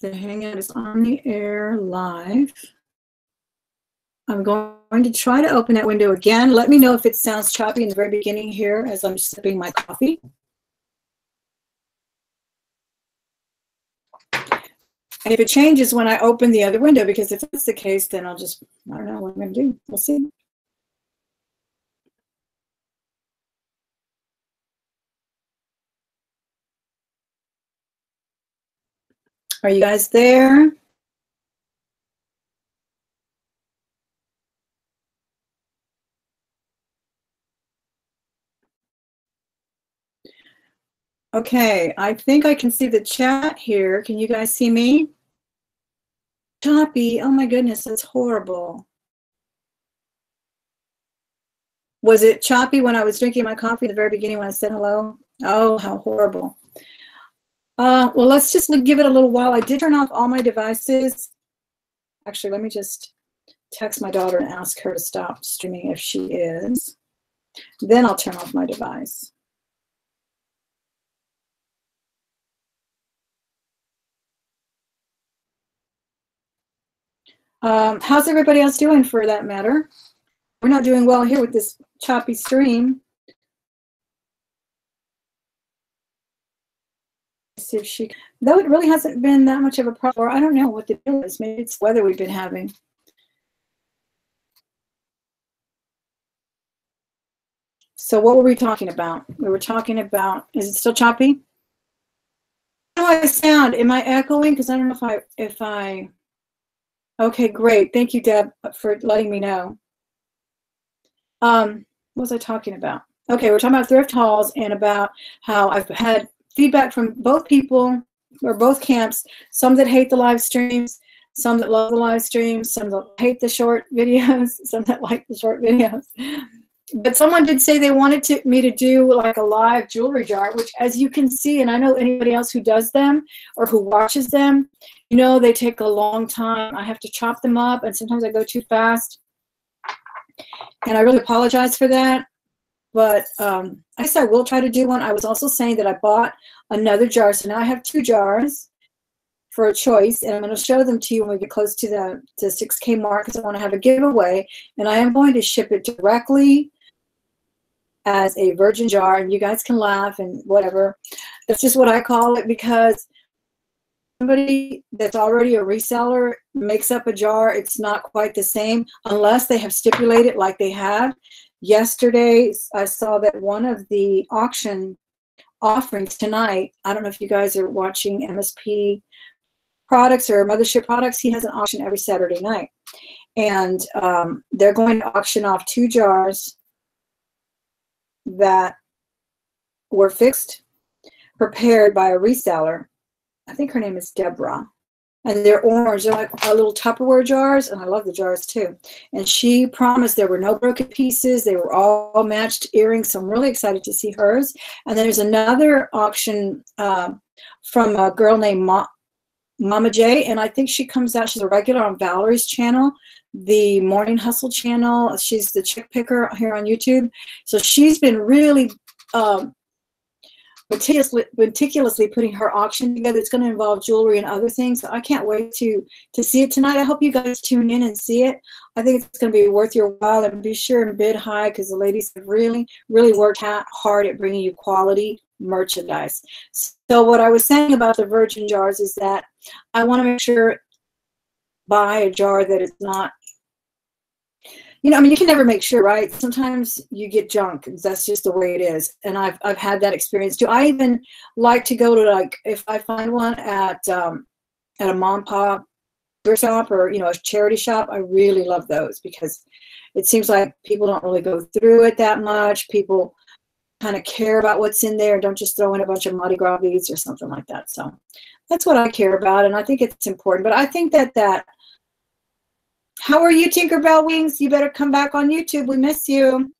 The Hangout is on the air live. I'm going to try to open that window again. Let me know if it sounds choppy in the very beginning here as I'm sipping my coffee. And if it changes when I open the other window, because if that's the case, then I'll just, I don't know what I'm going to do. We'll see. Are you guys there? Okay, I think I can see the chat here. Can you guys see me? Choppy. Oh my goodness, that's horrible. Was it choppy when I was drinking my coffee at the very beginning when I said hello? Oh, how horrible. Well, let's just give it a little while. I did turn off all my devices. Actually, let me just text my daughter and ask her to stop streaming if she is. Then I'll turn off my device. How's everybody else doing for that matter? We're not doing well here with this choppy stream. See if she, though it really hasn't been that much of a problem. Or I don't know what the deal is. Maybe it's weather we've been having. So what were we talking about? We were talking about, is it still choppy? How do I sound? Am I echoing? Because I don't know if I, okay, great. Thank you, Deb, for letting me know. What was I talking about? Okay, we're talking about thrift hauls and about how I've had feedback from both people or both camps, some that hate the live streams, some that love the live streams, some that hate the short videos, some that like the short videos. But someone did say they wanted me to do like a live jewelry jar, which as you can see, and I know anybody else who does them or who watches them, you know, they take a long time. I have to chop them up and sometimes I go too fast. And I really apologize for that. But I guess I will try to do one. I was also saying that I bought another jar. So now I have 2 jars for a choice. And I'm going to show them to you when we get close to the 6K mark because I want to have a giveaway. And I am going to ship it directly as a virgin jar. And you guys can laugh and whatever. That's just what I call it because somebody that's already a reseller makes up a jar. It's not quite the same unless they have stipulated like they have. Yesterday, I saw that one of the auction offerings tonight, I don't know if you guys are watching MSP products or Mothership products, he has an auction every Saturday night. And they're going to auction off 2 jars that were fixed, prepared by a reseller. I think her name is Deborah. And they're orange. They're like little Tupperware jars, and I love the jars too. And she promised there were no broken pieces. They were all matched earrings, so I'm really excited to see hers. And then there's another auction from a girl named Mama J, and I think she comes out, she's a regular on Valerie's channel, the Morning Hustle channel. She's the chick picker here on YouTube. So she's been really meticulously putting her auction together. It's going to involve jewelry and other things. So I can't wait to see it tonight. I hope you guys tune in and see it. I think it's going to be worth your while, and be sure and bid high because the ladies have really worked hard at bringing you quality merchandise. So what I was saying about the virgin jars is that I want to make sure buy a jar that is not, you know, I mean, you can never make sure, right? Sometimes you get junk. That's just the way it is. And I've had that experience too. I even like to go to, like, if I find one at a mom and pop shop or, you know, a charity shop, I really love those because it seems like people don't really go through it that much. People kind of care about what's in there. Don't just throw in a bunch of Mardi Gras beads or something like that. So that's what I care about. And I think it's important. But I think that how are you, Tinkerbell Wings? You better come back on YouTube. We miss you.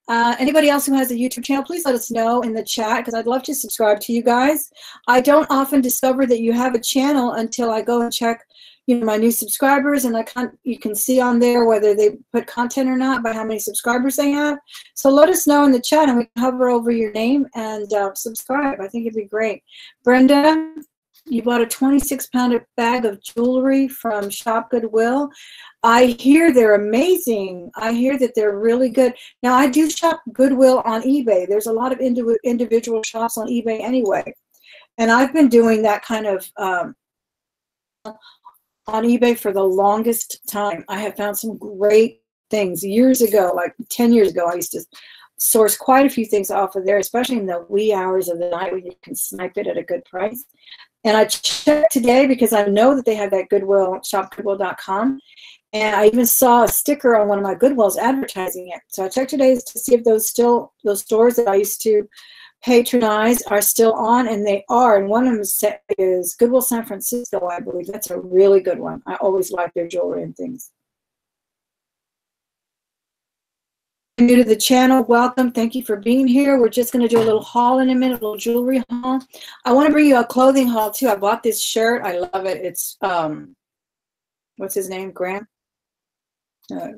Anybody else who has a YouTube channel, please let us know in the chat because I'd love to subscribe to you guys. I don't often discover that you have a channel until I go and check, you know, my new subscribers, and you can see on there whether they put content or not by how many subscribers they have. So let us know in the chat, and we can hover over your name and subscribe. I think it'd be great. Brenda, You bought a 26-pound bag of jewelry from Shop Goodwill. I hear they're amazing. I hear that they're really good. Now, I do shop Goodwill on eBay. There's a lot of individual shops on eBay anyway. And I've been doing that kind of on eBay for the longest time. I have found some great things. Years ago, like 10 years ago, I used to source quite a few things off of there, especially in the wee hours of the night when you can snipe it at a good price. And I checked today because I know that they have that Goodwill, shopgoodwill.com. And I even saw a sticker on one of my Goodwills advertising it. So I checked today to see if those stores that I used to patronize are still on, and they are. And one of them is Goodwill San Francisco, I believe. That's a really good one. I always like their jewelry and things. New to the channel, welcome. Thank you for being here. We're just going to do a little haul in a minute, a little jewelry haul. I want to bring you a clothing haul too. I bought this shirt. I love it. It's what's his name? Graham.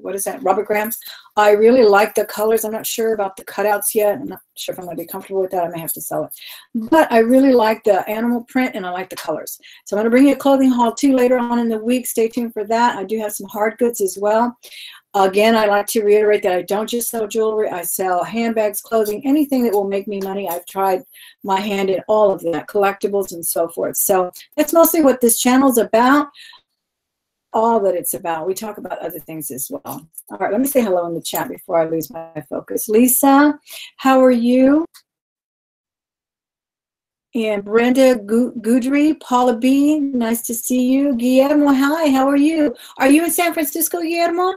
What is that? Robert Graham. I really like the colors. I'm not sure about the cutouts yet. I'm not sure if I'm going to be comfortable with that. I may have to sell it. But I really like the animal print and I like the colors. So I'm going to bring you a clothing haul too later on in the week. Stay tuned for that. I do have some hard goods as well. Again, I like to reiterate that I don't just sell jewelry. I sell handbags, clothing, anything that will make me money. I've tried my hand in all of that, collectibles and so forth. So that's mostly what this channel is about, all that it's about. We talk about other things as well. All right, let me say hello in the chat before I lose my focus. Lisa, how are you? And Brenda Goudry, Paula B, nice to see you. Guillermo, hi, how are you? Are you in San Francisco, Guillermo?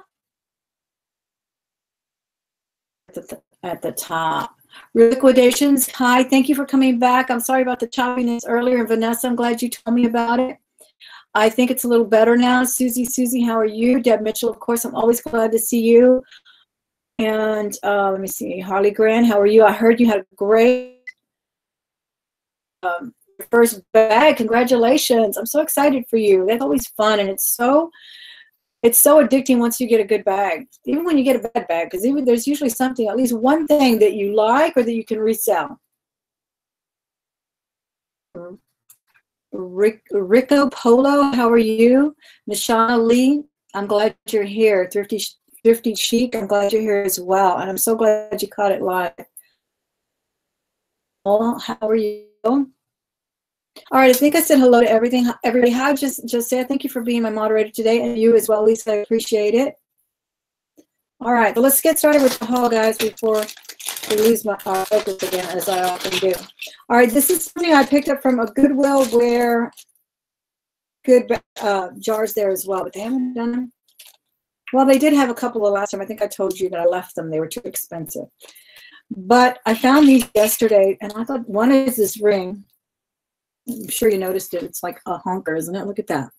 At the top. Liquidations, hi, thank you for coming back. I'm sorry about the choppiness earlier. And Vanessa, I'm glad you told me about it. I think it's a little better now. Susie, how are you? Deb Mitchell, of course, I'm always glad to see you. And let me see, Harley Grant, how are you? I heard you had a great first bag. Congratulations. I'm so excited for you. That's always fun, and it's so addicting once you get a good bag, even when you get a bad bag, because even there's usually something, at least one thing that you like or that you can resell. Rico Polo, how are you? Nishana Lee, I'm glad you're here. Thrifty Chic, I'm glad you're here as well, and I'm so glad you caught it live. How are you? All right, I think I said hello to everybody. Hi, Josiah, thank you for being my moderator today, and you as well, Lisa. I appreciate it. All right, but let's get started with the haul, guys, before we lose my focus again, as I often do. All right, this is something I picked up from a Goodwill where good jars there as well, but they haven't done them. Well, they did have a couple of last time. I think I told you that I left them. They were too expensive. But I found these yesterday, and I thought one is this ring. I'm sure you noticed it. It's like a honker, isn't it? Look at that.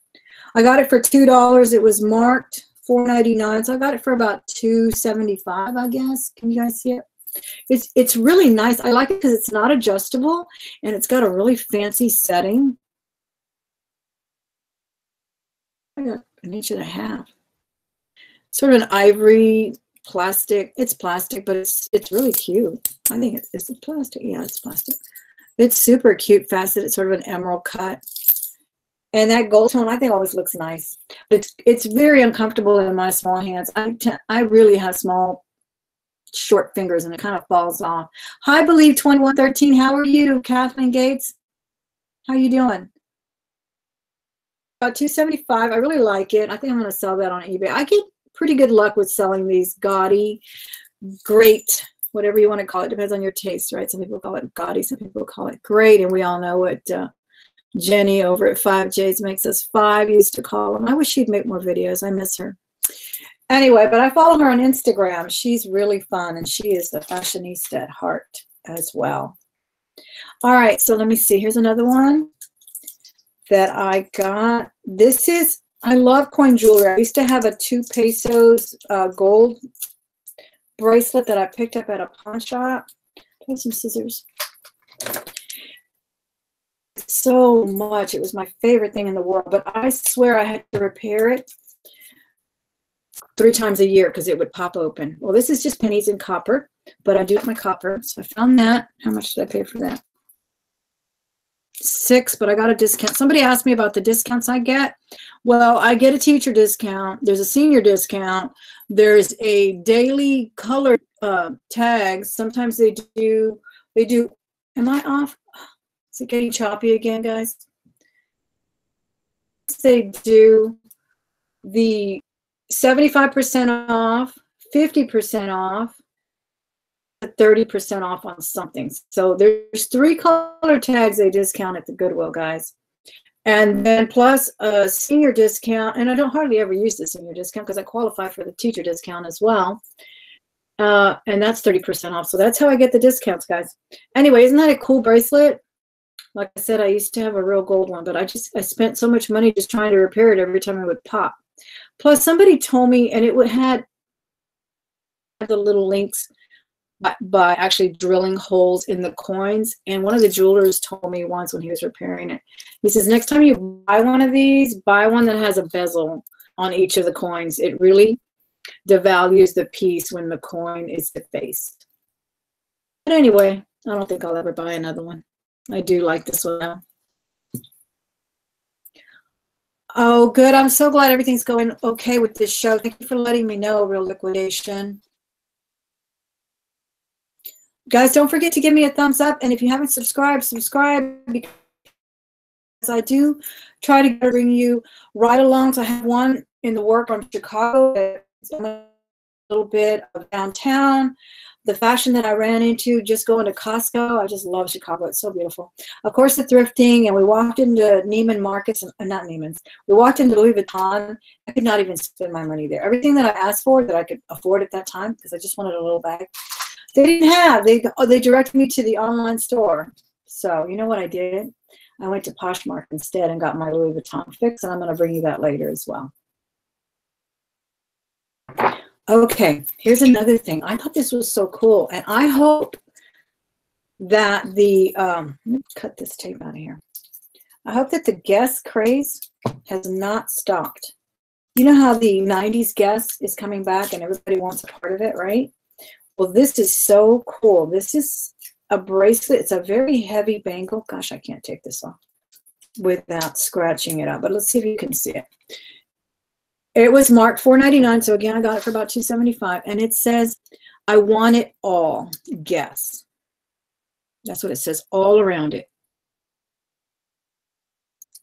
I got it for $2. It was marked $4.99, so I got it for about $2.75, I guess. Can you guys see it? It's really nice. I like it because it's not adjustable, and it's got a really fancy setting. I got 1.5 inches. Sort of an ivory plastic. It's plastic, but it's really cute. I think it's plastic. Yeah, it's plastic. It's super cute, faceted. It's sort of an emerald cut. And that gold tone, I think, always looks nice. But it's very uncomfortable in my small hands. I really have small, short fingers, and it kind of falls off. Hi, Believe 2113. How are you, Kathleen Gates? How you doing? About $2.75. I really like it. I think I'm going to sell that on eBay. I get pretty good luck with selling these gaudy, great, whatever you want to call it. Depends on your taste, right? Some people call it gaudy, some people call it great, and we all know what Jenny over at 5Js Makes Us 5 used to call them. I wish she'd make more videos. I miss her. Anyway, but I follow her on Instagram. She's really fun, and she is a fashionista at heart as well. All right, so let me see. Here's another one that I got. This is, I love coin jewelry. I used to have a 2 pesos gold bracelet that I picked up at a pawn shop. Here's some scissors. So much. It was my favorite thing in the world, but I swear I had to repair it 3 times a year because it would pop open. Well, this is just pennies and copper, but I do have my copper, so I found that. How much did I pay for that? $6, but I got a discount. Somebody asked me about the discounts I get. Well, I get a teacher discount. There's a senior discount. There's a daily color tags. Sometimes they do, am I off? Is it getting choppy again, guys? They do the 75% off, 50% off, 30% off on something. So there's 3 color tags they discount at the Goodwill, guys. And then plus a senior discount, and I don't hardly ever use the senior discount because I qualify for the teacher discount as well. And that's 30% off. So that's how I get the discounts, guys. Anyway, isn't that a cool bracelet? Like I said, I used to have a real gold one, but I spent so much money just trying to repair it every time it would pop. Plus somebody told me, and it had the little links by actually drilling holes in the coins. And one of the jewelers told me once when he was repairing it, he says, next time you buy one of these, buy one that has a bezel on each of the coins. It really devalues the piece when the coin is defaced. But anyway, I don't think I'll ever buy another one. I do like this one now. Oh, good. I'm so glad everything's going okay with this show. Thank you for letting me know, Real Liquidation. Guys, don't forget to give me a thumbs up. And if you haven't subscribed, subscribe, because I do try to bring you right along. So I have one in the work on Chicago, a little bit of downtown, the fashion that I ran into just going to Costco. I just love Chicago. It's so beautiful. Of course, the thrifting, and we walked into Neiman Marcus, not Neiman's. We walked into Louis Vuitton. I could not even spend my money there. Everything that I asked for that I could afford at that time, because I just wanted a little bag, they didn't have. They directed me to the online store. So you know what I did? I went to Poshmark instead and got my Louis Vuitton fix, and I'm going to bring you that later as well. Okay, here's another thing. I thought this was so cool, and I hope that the let me cut this tape out of here. I hope that the Guess craze has not stopped. You know how the 90s Guess is coming back and everybody wants a part of it, right? Well, this is so cool. This is a bracelet. It's a very heavy bangle. Gosh, I can't take this off without scratching it up, but let's see if you can see it. It was marked $4.99, so again, I got it for about $2.75, and it says, I want it all, Guess. That's what it says all around it.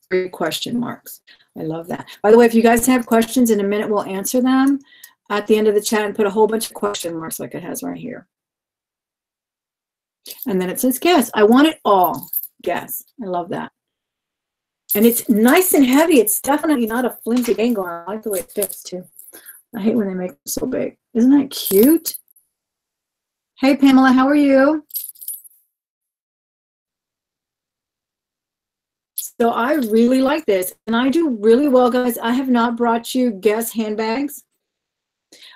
3 question marks. I love that. By the way, if you guys have questions, in a minute we'll answer them at the end of the chat, and put a whole bunch of question marks like it has right here. And then it says, Guess. I want it all, Guess. I love that. And it's nice and heavy. It's definitely not a flimsy bangle. I like the way it fits too. I hate when they make them so big. Isn't that cute? Hey, Pamela, how are you? So I really like this, and I do really well, guys. I have not brought you Guess handbags.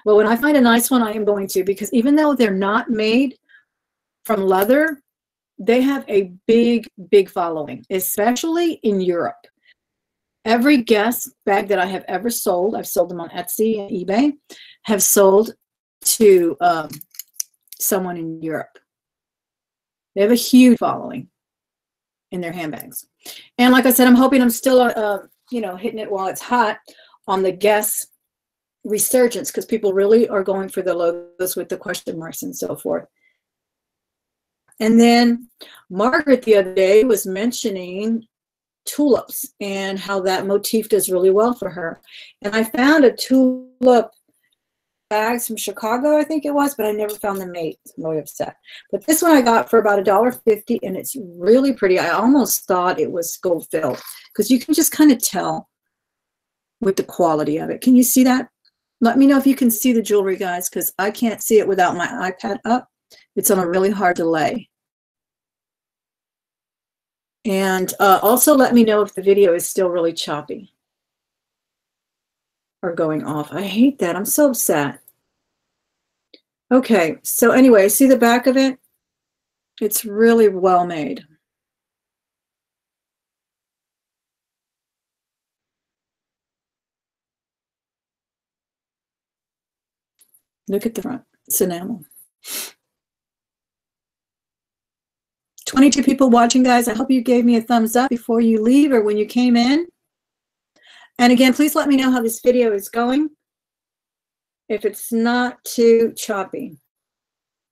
Well, when I find a nice one, I am going to, because even though they're not made from leather, they have a big, big following, especially in Europe. Every Guess bag that I have ever sold, I've sold them on Etsy and eBay, have sold to someone in Europe. They have a huge following in their handbags. And like I said, I'm hoping I'm still, you know, hitting it while it's hot on the Guess resurgence, because people really are going for the logos with the question marks and so forth. And then Margaret the other day was mentioning tulips and how that motif does really well for her. And I found a tulip bags from Chicago, I think it was, but I never found them made. I'm really upset. But this one I got for about $1.50, and it's really pretty. I almost thought it was gold filled, because you can just kind of tell with the quality of it. Can you see that? Let me know if you can see the jewelry, guys, because I can't see it without my iPad up. It's on a really hard delay. And also let me know if the video is still really choppy or going off. I hate that. I'm so upset. Okay, so anyway, see the back of it? It's really well made. Look at the front. It's enamel. 22 people watching, guys. I hope you gave me a thumbs up before you leave or when you came in. And again, please let me know how this video is going. If it's not too choppy.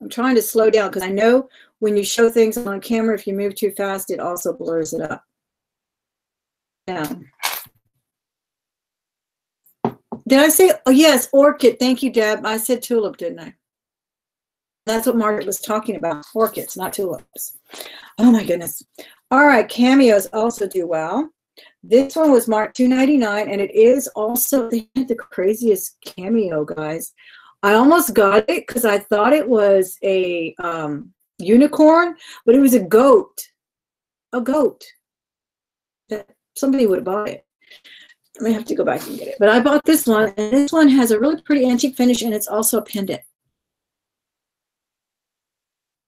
I'm trying to slow down because I know when you show things on camera, if you move too fast, it also blurs it up. Now, did I say, oh yes, orchid. Thank you, Deb. I said tulip, didn't I? That's what Margaret was talking about, orchids, not tulips. Oh my goodness. All right, cameos also do well. This one was marked $2.99, and it is also, they had the craziest cameo, guys. I almost got it because I thought it was a unicorn, but it was a goat. A goat. That somebody would have bought it. I may have to go back and get it. But I bought this one, and this one has a really pretty antique finish, and it's also a pendant.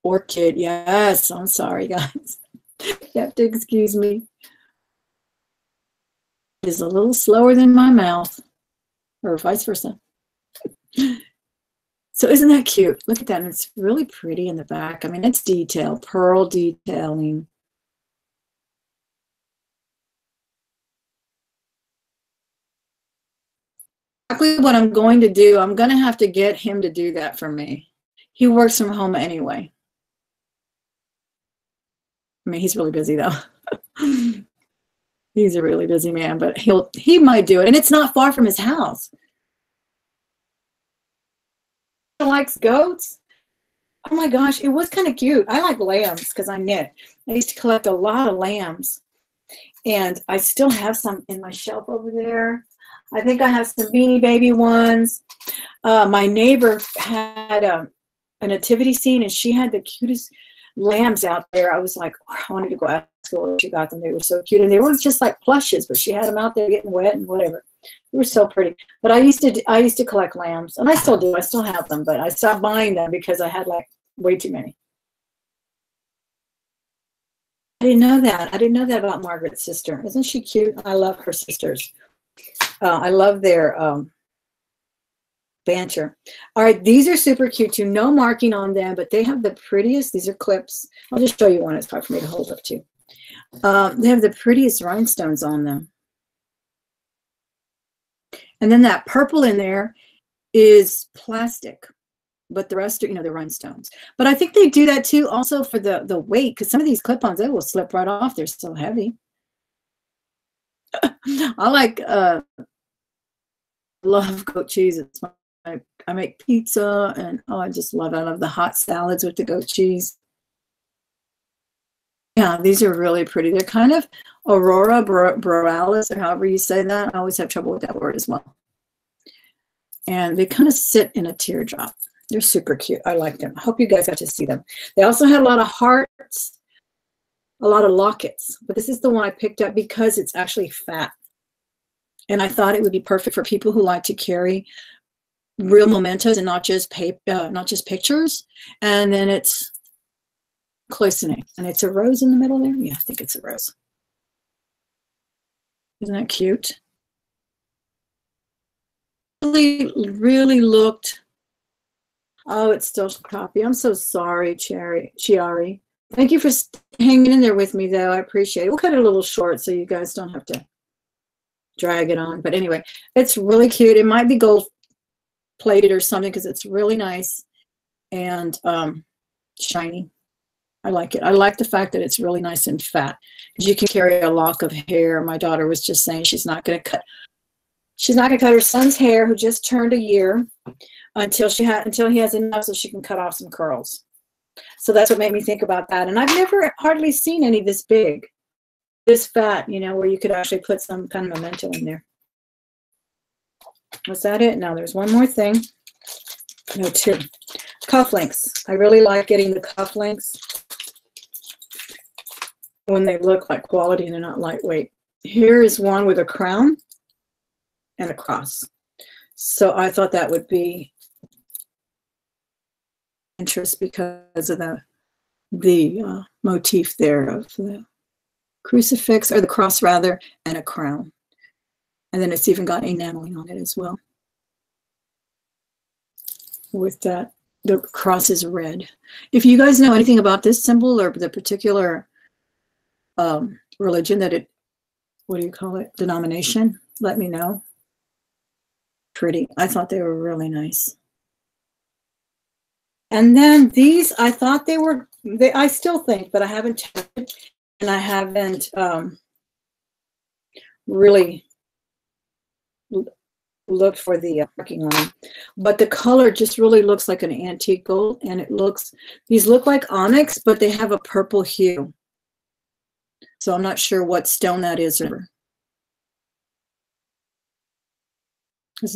Orchid, yes. I'm sorry, guys. You have to excuse me. It is a little slower than my mouth, or vice versa. So isn't that cute? Look at that. And it's really pretty in the back. I mean, it's detail, pearl detailing. Exactly what I'm going to do. I'm going to have to get him to do that for me. He works from home anyway. I mean, he's really busy though. He's a really busy man, but he might do it. And it's not far from his house. He likes goats. Oh my gosh, it was kind of cute. I like lambs because I knit. I used to collect a lot of lambs. And I still have some in my shelf over there. I think I have some Beanie Baby ones. My neighbor had a nativity scene, and she had the cutest lambs out there. I was like, oh, I wanted to go ask her where she got them. They were so cute, and they weren't just like plushes, but she had them out there getting wet and whatever. They were so pretty. But I used to collect lambs, and I still do. I still have them, but I stopped buying them because I had like way too many. I didn't know that. I didn't know that about Margaret's sister. Isn't she cute? I love her sisters. I love their banter. All right, these are super cute too. No marking on them, but they have the prettiest. These are clips. I'll just show you one. It's hard for me to hold up to. They have the prettiest rhinestones on them. And then that purple in there is plastic, but the rest are, you know, the rhinestones. But I think they do that too also for the weight, because some of these clip-ons, they will slip right off. They're so heavy. I like love goat cheese. It's I make pizza, and oh, I just love it. I love the hot salads with the goat cheese. Yeah, these are really pretty. They're kind of Aurora Borealis, or however you say that. I always have trouble with that word as well. And they kind of sit in a teardrop. They're super cute. I like them. I hope you guys got to see them. They also had a lot of hearts, a lot of lockets. But this is the one I picked up because it's actually fat. And I thought it would be perfect for people who like to carry real mementos and not just paper, not just pictures. And then it's cloisoning. And it's a rose in the middle there. Yeah, I think it's a rose. Isn't that cute? Really looked. Oh, it's still choppy. I'm so sorry, Chiari. Thank you for hanging in there with me, though. I appreciate it. We'll cut it a little short so you guys don't have to drag it on. But anyway, it's really cute. It might be gold plated or something because it's really nice and shiny. I like it. I like the fact that it's really nice and fat because you can carry a lock of hair. My daughter was just saying she's not going to cut. She's not going to cut her son's hair, who just turned a year, until he has enough so she can cut off some curls. So that's what made me think about that. And I've never hardly seen any this big, this fat, you know, where you could actually put some kind of memento in there. Was that it? No, there's one more thing. No, two. Cufflinks. I really like getting the cufflinks when they look like quality and they're not lightweight. Here is one with a crown and a cross. So I thought that would be interest because of the motif there of the crucifix, or the cross rather, and a crown. And then it's even got enameling on it as well. With that the cross is red. If you guys know anything about this symbol or the particular religion that it, what do you call it, denomination, let me know. Pretty. I thought they were really nice. And then these, I thought they were, I still think, but I haven't checked and I haven't really looked for the marking on them. But the color just really looks like an antique gold, and it looks, these look like onyx, but they have a purple hue. So I'm not sure what stone that is. Isn't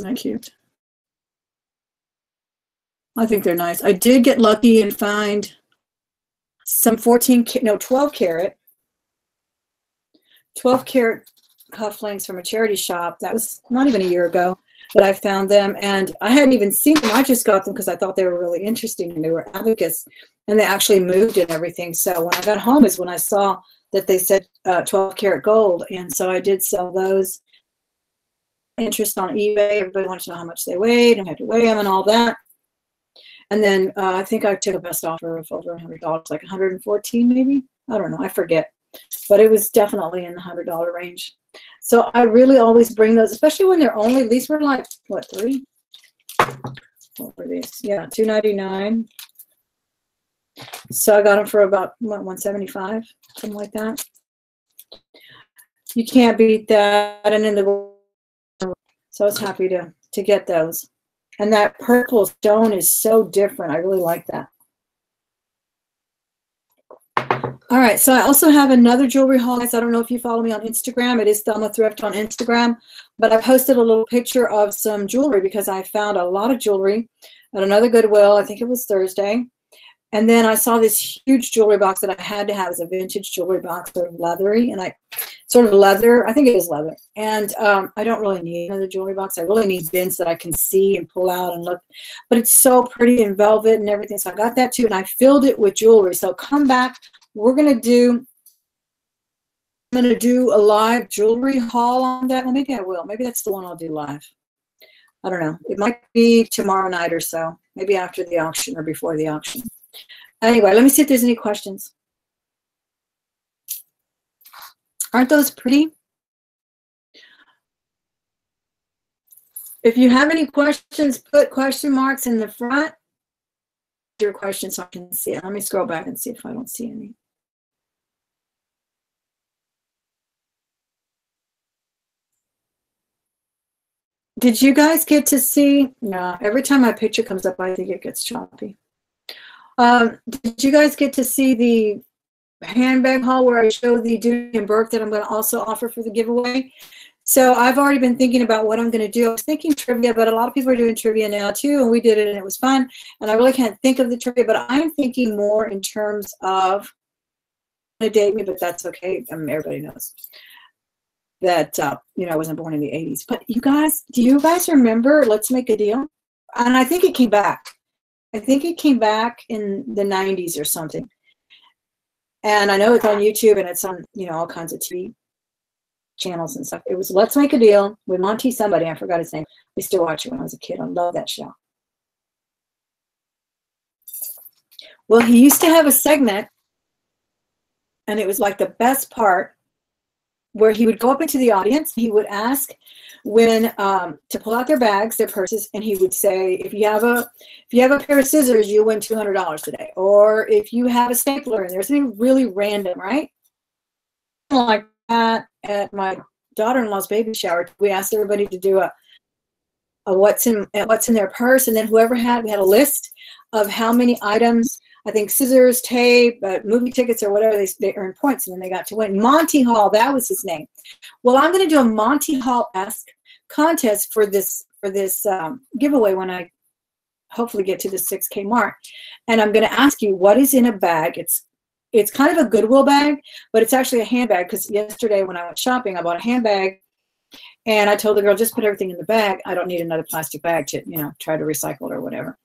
that cute? I think they're nice. I did get lucky and find some 12 karat cufflinks from a charity shop. That was not even a year ago that I found them, and I hadn't even seen them. I just got them because I thought they were really interesting, and they were abacus, and they actually moved and everything. So when I got home is when I saw that they said 12 karat gold, and so I did sell those. Interest on eBay. Everybody wanted to know how much they weighed and had to weigh them and all that. And then I think I took a best offer of over $100, like 114 maybe. I don't know. I forget. But it was definitely in the $100 range. So I really always bring those, especially when they're only, these were like, what, 3? What were these? Yeah, $2.99. So I got them for about, what, $175, something like that. You can't beat that. And then so I was happy to get those. And that purple stone is so different. I really like that. All right, so I also have another jewelry haul. Guys, I don't know if you follow me on Instagram. It is Thelma Thrift on Instagram. But I posted a little picture of some jewelry because I found a lot of jewelry at another Goodwill. I think it was Thursday. And then I saw this huge jewelry box that I had to have as a vintage jewelry box, sort of leathery, and sort of leather. I think it is leather. And I don't really need another jewelry box. I really need bins that I can see and pull out and look. But it's so pretty in velvet and everything. So I got that too, and I filled it with jewelry. So come back. I'm going to do a live jewelry haul on that. Well, maybe I will. Maybe that's the one I'll do live. I don't know. It might be tomorrow night or so. Maybe after the auction or before the auction. Anyway, let me see if there's any questions. Aren't those pretty? If you have any questions, put question marks in the front. Your questions so I can see it. Let me scroll back and see if I don't see any. Did you guys get to see? No, every time my picture comes up, I think it gets choppy. Did you guys get to see the handbag haul where I show the Dooney and Burke that I'm going to also offer for the giveaway? So I've already been thinking about what I'm going to do. I was thinking trivia, but a lot of people are doing trivia now too, and we did it and it was fun. And I really can't think of the trivia, but I'm thinking more in terms of, date me, but that's okay. I mean, everybody knows that, you know, I wasn't born in the 80s. But you guys, do you guys remember Let's Make a Deal? And I think it came back. I think it came back in the 90s or something. And I know it's on YouTube and it's on, you know, all kinds of TV channels and stuff. It was Let's Make a Deal with Monty somebody. I forgot his name. I used to watch it when I was a kid. I love that show. Well, he used to have a segment, and it was like the best part, where he would go up into the audience. He would ask when to pull out their bags, their purses, and he would say, if you have a pair of scissors, you win $200 today. Or if you have a stapler, and there's something really random, right? Like that at my daughter-in-law's baby shower, we asked everybody to do a what's in their purse, and then whoever had, we had a list of how many items. I think scissors, tape, movie tickets, or whatever, they earned points, and then they got to win. Monty Hall, that was his name. Well, I'm going to do a Monty Hall-esque contest for this giveaway when I hopefully get to the 6K mark. And I'm going to ask you what is in a bag. It's kind of a Goodwill bag, but it's actually a handbag, because yesterday when I went shopping, I bought a handbag, and I told the girl, just put everything in the bag. I don't need another plastic bag to, you know, try to recycle it or whatever.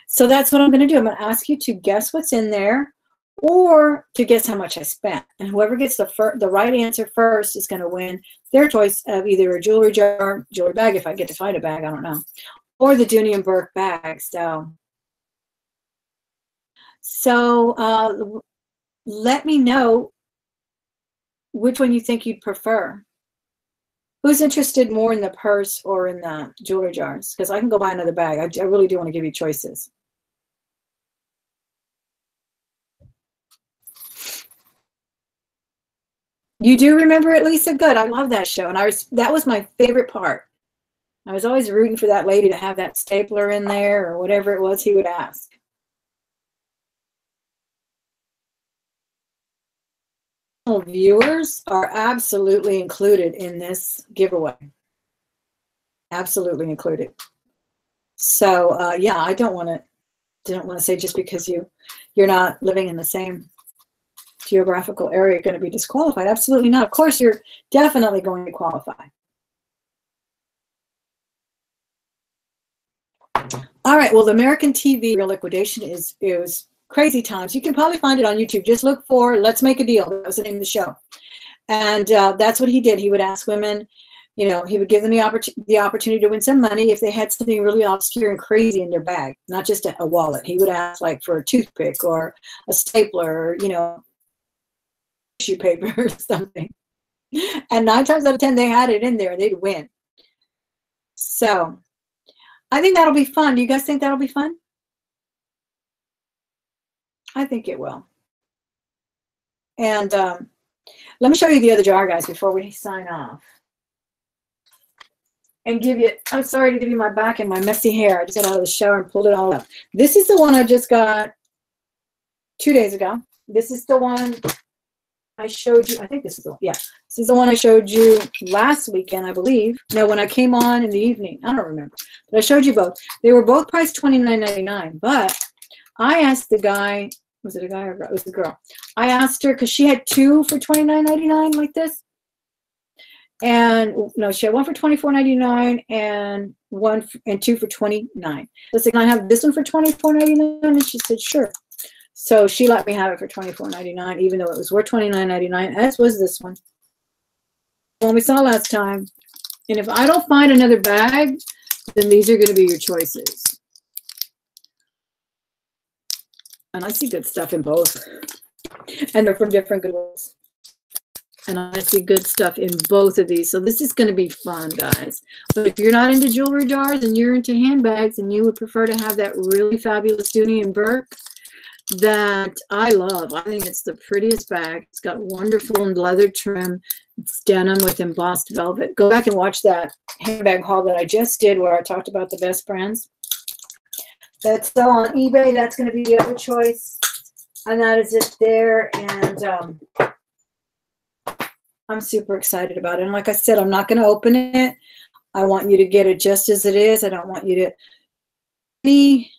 So that's what I'm going to do. I'm going to ask you to guess what's in there, or to guess how much I spent. And whoever gets the right answer first is going to win their choice of either a jewelry jar, jewelry bag, if I get to find a bag, I don't know, or the Dooney and Burke bag. So So let me know which one you think you'd prefer. Who's interested more in the purse or in the jewelry jars? Because I can go buy another bag. I really do want to give you choices. You do remember it, Lisa? Good. I love that show. And that was my favorite part. I was always rooting for that lady to have that stapler in there or whatever it was he would ask. Viewers are absolutely included in this giveaway. Absolutely included. So yeah, I didn't want to say just because you're not living in the same geographical area, you're going to be disqualified. Absolutely not. Of course, you're definitely going to qualify. All right. Well, the American TV real liquidation it was crazy times. You can probably find it on YouTube. Just look for "Let's Make a Deal." That was the name of the show, and that's what he did. He would ask women. You know, he would give them the opportunity to win some money if they had something really obscure and crazy in their bag, not just a wallet. He would ask like for a toothpick or a stapler, or, you know, tissue paper or something. And 9 times out of 10, they had it in there. They'd win. So I think that'll be fun. Do you guys think that'll be fun? I think it will. And let me show you the other jar, guys, before we sign off. And give you, I'm sorry to give you my back and my messy hair. I just got out of the shower and pulled it all up. This is the one I just got 2 days ago. This is the one I showed you. I think this is the one. Yeah. This is the one I showed you last weekend, I believe. No, when I came on in the evening. I don't remember. But I showed you both. They were both priced $29.99. But I asked the guy, was it a guy or a girl? It was a girl. I asked her because she had 2 for $29.99 like this. And no, she had 1 for $24.99 and 2 for $29. I was like, can I have this one for $24.99? And she said, sure. So she let me have it for $24.99, even though it was worth $29.99, as was this one. One we saw last time. And if I don't find another bag, then these are going to be your choices. And I see good stuff in both. And they're from different Goodwills. And I see good stuff in both of these. So this is going to be fun, guys. But if you're not into jewelry jars and you're into handbags and you would prefer to have that really fabulous Dooney and Burke that I love. I think it's the prettiest bag. It's got wonderful leather trim. It's denim with embossed velvet. Go back and watch that handbag haul that I just did where I talked about the best brands. That's still on eBay. That's going to be the other choice. And that is it there. And I'm super excited about it. And like I said, I'm not going to open it. I want you to get it just as it is. I don't want you to be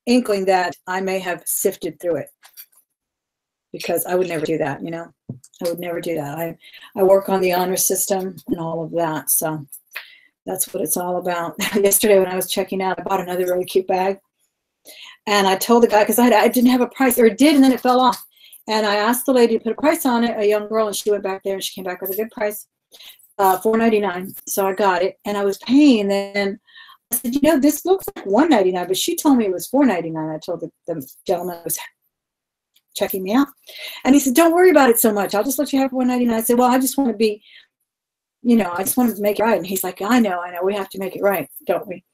inkling that I may have sifted through it, because I would never do that. You know, I would never do that. I work on the honor system and all of that. So that's what it's all about. Yesterday when I was checking out, I bought another really cute bag. And I told the guy, because I didn't have a price, or it did, and then it fell off. And I asked the lady to put a price on it, a young girl, and she went back there and she came back with a good price, $4.99. So I got it, and I was paying. And then I said, you know, this looks like $1.99, but she told me it was $4.99. I told the gentleman who was checking me out, and he said, don't worry about it so much. I'll just let you have $1.99. I said, well, I just want to be, you know, I just wanted to make it right. And he's like, I know, we have to make it right, don't we?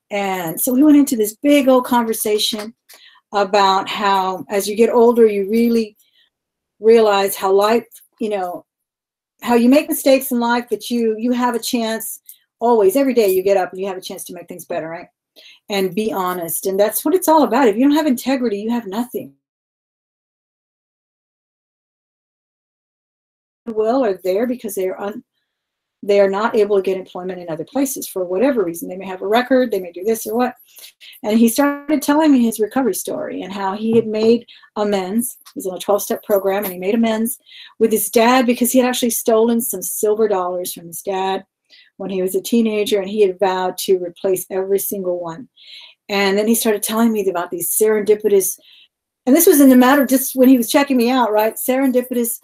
And so we went into this big old conversation about how, as you get older, you really realize how life, you know, how you make mistakes in life, but you have a chance always, every day you get up and you have a chance to make things better, right? And be honest. And that's what it's all about. If you don't have integrity, you have nothing. Will are there because they are not able to get employment in other places for whatever reason. They may have a record, they may do this or what. And he started telling me his recovery story and how he had made amends. He was on a 12-step program, and he made amends with his dad because he had actually stolen some silver dollars from his dad when he was a teenager, and he had vowed to replace every single one. And then he started telling me about these serendipitous, and this was in the matter of just when he was checking me out, right? Serendipitous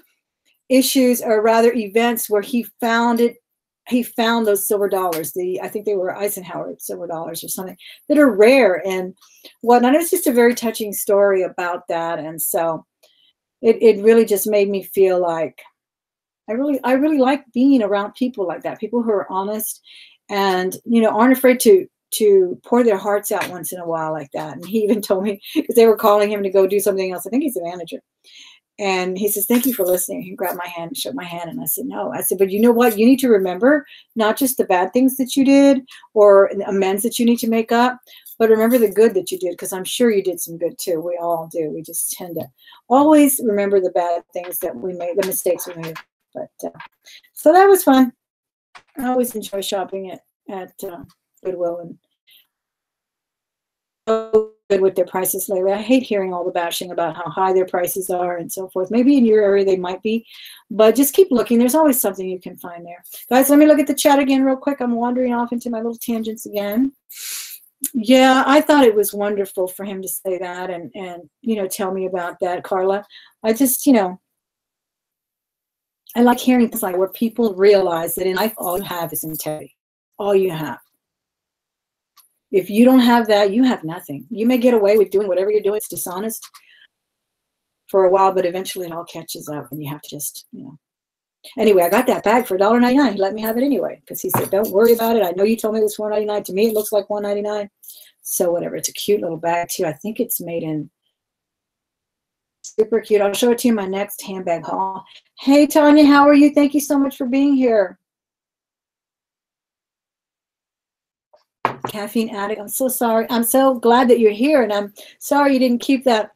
issues, or rather events, where he found it he found those silver dollars. I think they were Eisenhower silver dollars or something that are rare and whatnot. It's just a very touching story about that. And so it really just made me feel like I really like being around people like that, people who are honest and, you know, aren't afraid to pour their hearts out once in a while like that. And he even told me, because they were calling him to go do something else. I think he's a manager. And he says, thank you for listening. He grabbed my hand and shook my hand. And I said, no. I said, but you know what? You need to remember not just the bad things that you did or amends that you need to make up, but remember the good that you did, because I'm sure you did some good too. We all do. We just tend to always remember the bad things that we made, the mistakes we made. But so that was fun. I always enjoy shopping at Goodwill, and so good with their prices lately. I hate hearing all the bashing about how high their prices are and so forth. Maybe in your area they might be, but just keep looking. There's always something you can find there. Guys, let me look at the chat again real quick. I'm wandering off into my little tangents again. Yeah, I thought it was wonderful for him to say that and you know, tell me about that, Carla. I just, you know, I like hearing things like where people realize that in life all you have is integrity. All you have. If you don't have that, you have nothing. You may get away with doing whatever you're doing. It's dishonest for a while, but eventually it all catches up and you have to just, you know. Anyway, I got that bag for $1.99. He let me have it anyway because he said, don't worry about it. I know you told me it was $4.99. To me, it looks like $1.99. So whatever. It's a cute little bag too. I think it's made in super cute. I'll show it to you in my next handbag haul. Hey, Tanya, how are you? Thank you so much for being here. Caffeine addict. I'm so sorry. I'm so glad that you're here, and I'm sorry you didn't keep that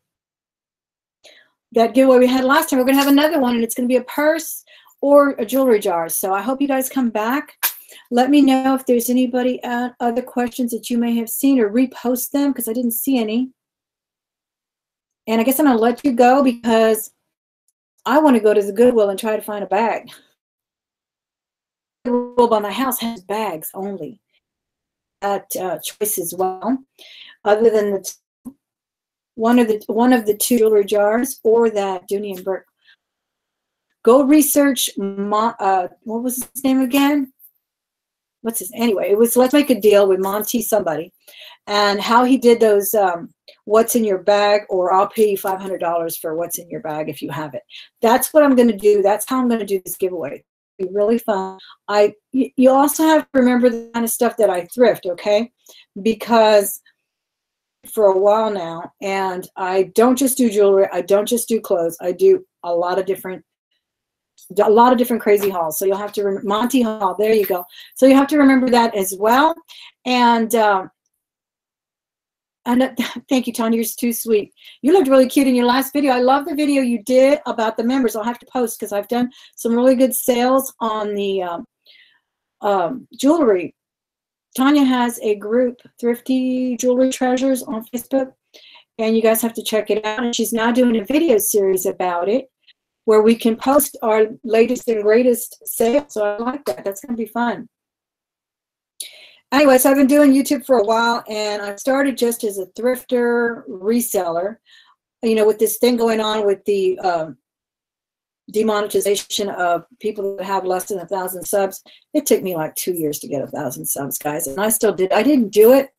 giveaway we had last time. We're going to have another one, and it's going to be a purse or a jewelry jar. So I hope you guys come back. Let me know if there's anybody other questions that you may have seen, or repost them because I didn't see any. And I guess I'm going to let you go because I want to go to the Goodwill and try to find a bag. The Goodwill by my house has bags only. That choice as well, other than one of the two jewelry jars or that Dooney and Burke. Go research. What was his name again? Anyway, it was Let's Make a Deal with Monty somebody, and how he did those. What's in your bag, or I'll pay you $500 for what's in your bag if you have it. That's what I'm going to do. That's how I'm going to do this giveaway. Be really fun. You also have to remember the kind of stuff that I thrift, okay? Because for a while now, and I don't just do jewelry, I don't just do clothes, I do a lot of different crazy hauls. So you'll have to remember Monty haul. There you go. So you have to remember that as well. And thank you, Tanya. You're too sweet. You looked really cute in your last video. I love the video you did about the members. I'll have to post because I've done some really good sales on the jewelry. Tanya has a group, Thrifty Jewelry Treasures, on Facebook, and you guys have to check it out. And she's now doing a video series about it where we can post our latest and greatest sales. So I like that. That's going to be fun. Anyway, so I've been doing YouTube for a while, and I started just as a thrifter reseller, you know, with this thing going on with the demonetization of people that have less than 1,000 subs. It took me like 2 years to get 1,000 subs, guys, and I still did. I didn't do it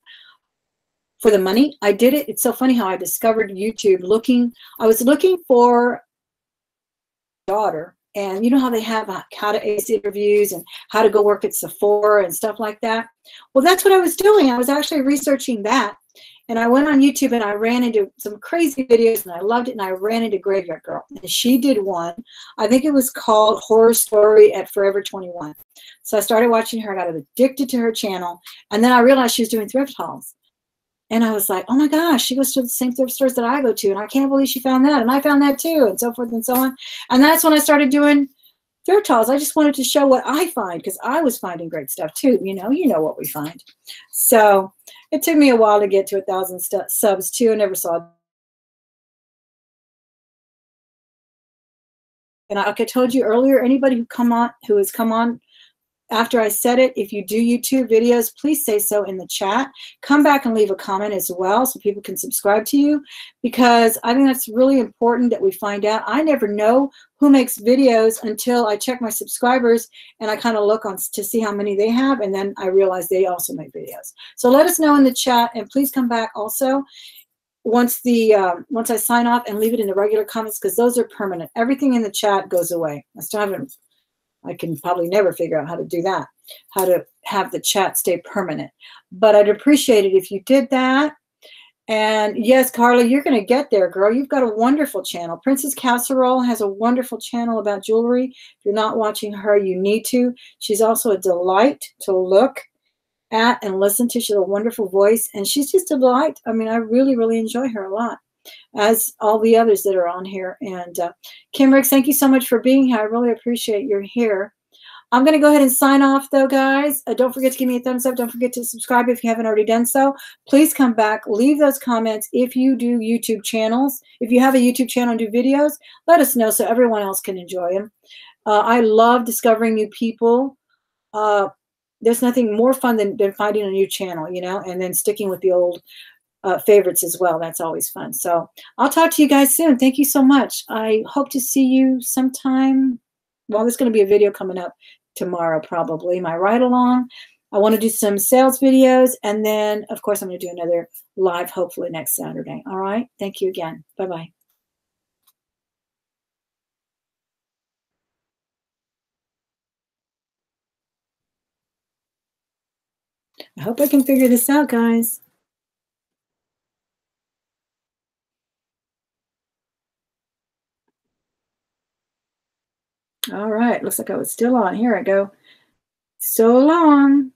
for the money. I did it. It's so funny how I discovered YouTube I was looking for a daughter. And you know how they have how to ace interviews and how to go work at Sephora and stuff like that? Well, that's what I was doing. I was actually researching that. And I went on YouTube and I ran into some crazy videos and I loved it. And I ran into Graveyard Girl. And she did one. I think it was called Horror Story at Forever 21. So I started watching her. I got addicted to her channel. And then I realized she was doing thrift hauls. And I was like, oh my gosh, she goes to the same thrift stores that I go to. And I can't believe she found that. And I found that too, and so forth and so on. And that's when I started doing thrift hauls. I just wanted to show what I find because I was finding great stuff too. You know what we find. So it took me a while to get to 1,000 subs too. I never saw. And like I told you earlier, anybody who has come on after I said it, if you do YouTube videos, please say so in the chat. Come back and leave a comment as well so people can subscribe to you, because I think that's really important that we find out. I never know who makes videos until I check my subscribers and I kind of look on to see how many they have, and then I realize they also make videos. So let us know in the chat, and please come back also once I sign off, and leave it in the regular comments, because those are permanent. Everything in the chat goes away. I can probably never figure out how to do that, how to have the chat stay permanent. But I'd appreciate it if you did that. And yes, Carla, you're going to get there, girl. You've got a wonderful channel. Princess Casserole has a wonderful channel about jewelry. If you're not watching her, you need to. She's also a delight to look at and listen to. She's a wonderful voice, and she's just a delight. I mean, I really, really enjoy her a lot, as all the others that are on here. And Kim Riggs, thank you so much for being here. I really appreciate you're here. I'm going to go ahead and sign off, though, guys. Don't forget to give me a thumbs up. Don't forget to subscribe if you haven't already done so. Please come back. Leave those comments if you do YouTube channels. If you have a YouTube channel and do videos, let us know so everyone else can enjoy them. I love discovering new people. There's nothing more fun than finding a new channel, you know, and then sticking with the old favorites as well. That's always fun. So I'll talk to you guys soon. Thank you so much. I hope to see you sometime. Well, there's going to be a video coming up tomorrow, probably, my ride along. I want to do some sales videos. And then, of course, I'm going to do another live, hopefully next Saturday. All right. Thank you again. Bye-bye. I hope I can figure this out, guys. All right. Looks like I was still on. Here I go. So long.